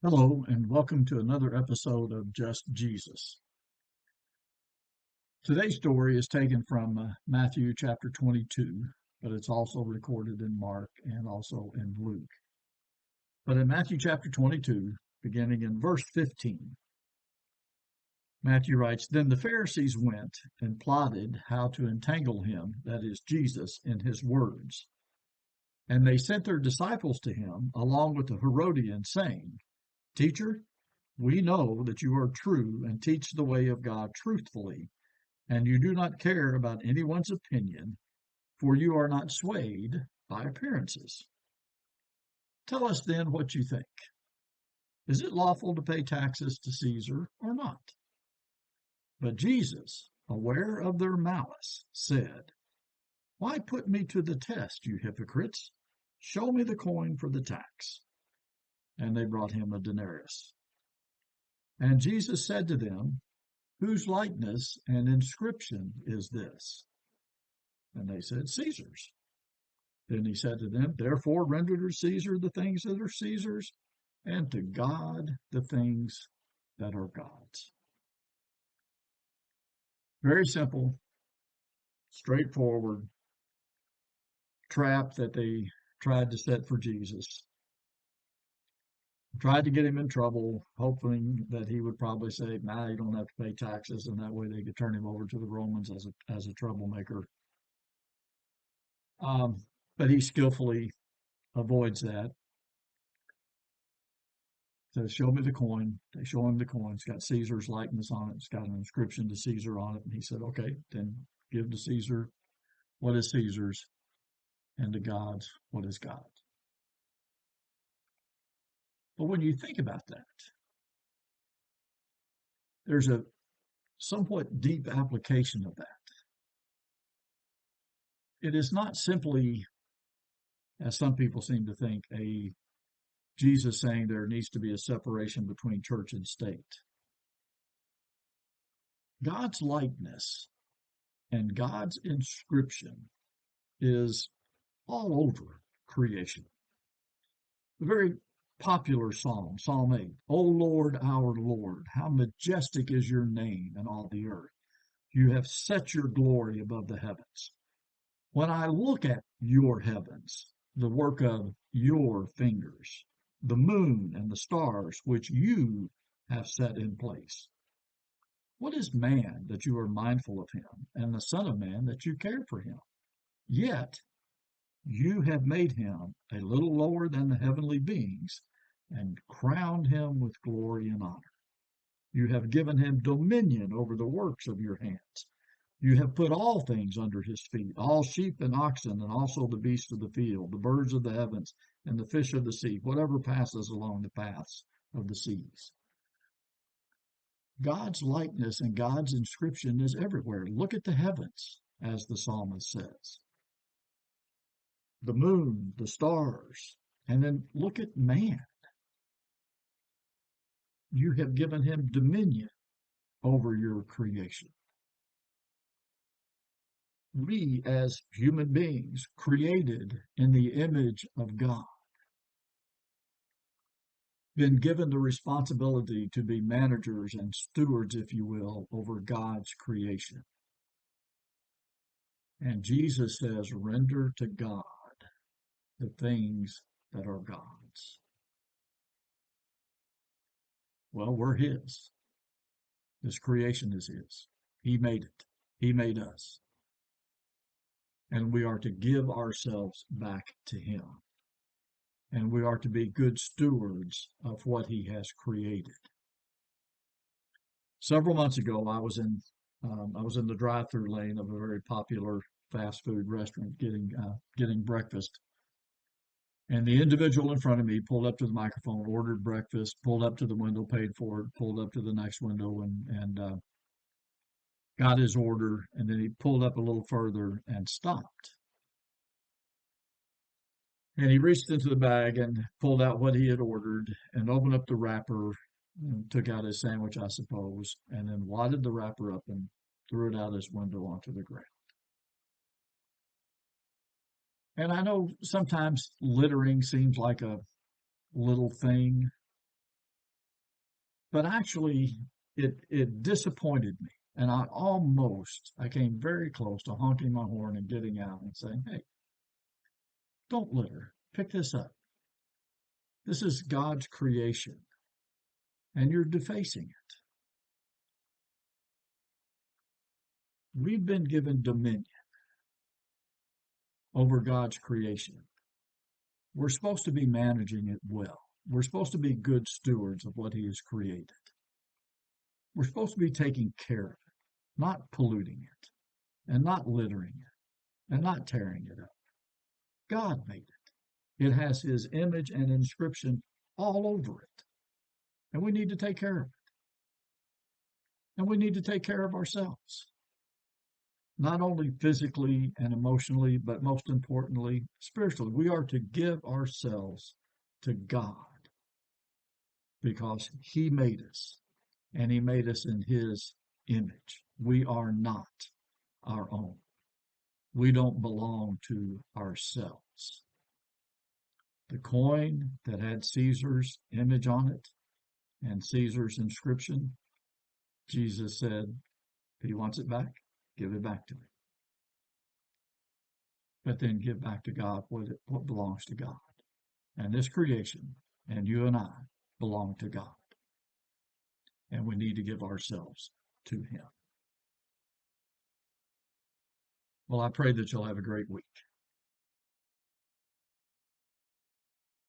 Hello, and welcome to another episode of Just Jesus. Today's story is taken from Matthew chapter 22, but it's also recorded in Mark and also in Luke. But in Matthew chapter 22, beginning in verse 15, Matthew writes, Then the Pharisees went and plotted how to entangle him, that is, Jesus, in his words. And they sent their disciples to him, along with the Herodians, saying, Teacher, we know that you are true and teach the way of God truthfully, and you do not care about anyone's opinion, for you are not swayed by appearances. Tell us then what you think. Is it lawful to pay taxes to Caesar or not? But Jesus, aware of their malice, said, Why put me to the test, you hypocrites? Show me the coin for the tax. And they brought him a denarius. And Jesus said to them, Whose likeness and inscription is this? And they said, Caesar's. Then he said to them, Therefore render to Caesar the things that are Caesar's, and to God the things that are God's. Very simple, straightforward trap that they tried to set for Jesus. Tried to get him in trouble, hoping that he would probably say, Nah, you don't have to pay taxes, and that way they could turn him over to the Romans as a troublemaker. Um, but he skillfully avoids that. Says, show me the coin. They show him the coin. It's got Caesar's likeness on it. It's got an inscription to Caesar on it. And he said, okay, then give to Caesar what is Caesar's, and to God's what is God's. But when you think about that, there's a somewhat deep application of that. It is not simply, as some people seem to think, a Jesus saying there needs to be a separation between church and state. God's likeness and God's inscription is all over creation. The very popular psalm, Psalm 8. O Lord, our Lord, how majestic is your name in all the earth. You have set your glory above the heavens. When I look at your heavens, the work of your fingers, the moon and the stars which you have set in place. What is man that you are mindful of him, and the Son of Man that you care for him? Yet you have made him a little lower than the heavenly beings, and crowned him with glory and honor. You have given him dominion over the works of your hands. You have put all things under his feet, all sheep and oxen, and also the beasts of the field, the birds of the heavens, and the fish of the sea, whatever passes along the paths of the seas. God's likeness and God's inscription is everywhere. Look at the heavens, as the psalmist says. The moon, the stars, and then look at man. You have given him dominion over your creation. We, as human beings, created in the image of God, been given the responsibility to be managers and stewards, if you will, over God's creation. And Jesus says, render to God the things that are God's. Well, we're his. This creation is his. He made it. He made us. And we are to give ourselves back to him. And we are to be good stewards of what he has created. Several months ago, I was in the drive-through lane of a very popular fast food restaurant getting breakfast. And the individual in front of me pulled up to the microphone, ordered breakfast, pulled up to the window, paid for it, pulled up to the next window, and got his order. And then he pulled up a little further and stopped. And he reached into the bag and pulled out what he had ordered and opened up the wrapper and took out his sandwich, I suppose, and then wadded the wrapper up and threw it out his window onto the ground. And I know sometimes littering seems like a little thing, But actually, it disappointed me. And I came very close to honking my horn and getting out and saying, hey, don't litter. Pick this up. This is God's creation, and you're defacing it. We've been given dominion over God's creation. We're supposed to be managing it well. We're supposed to be good stewards of what He has created. We're supposed to be taking care of it, not polluting it, and not littering it, and not tearing it up. God made it. It has His image and inscription all over it. And we need to take care of it. And we need to take care of ourselves, not only physically and emotionally, but most importantly, spiritually. We are to give ourselves to God because He made us, and He made us in His image. We are not our own. We don't belong to ourselves. The coin that had Caesar's image on it and Caesar's inscription, Jesus said, if He wants it back, give it back to me. But then give back to God what belongs to God. And this creation, and you and I, belong to God. And we need to give ourselves to Him. Well, I pray that you'll have a great week.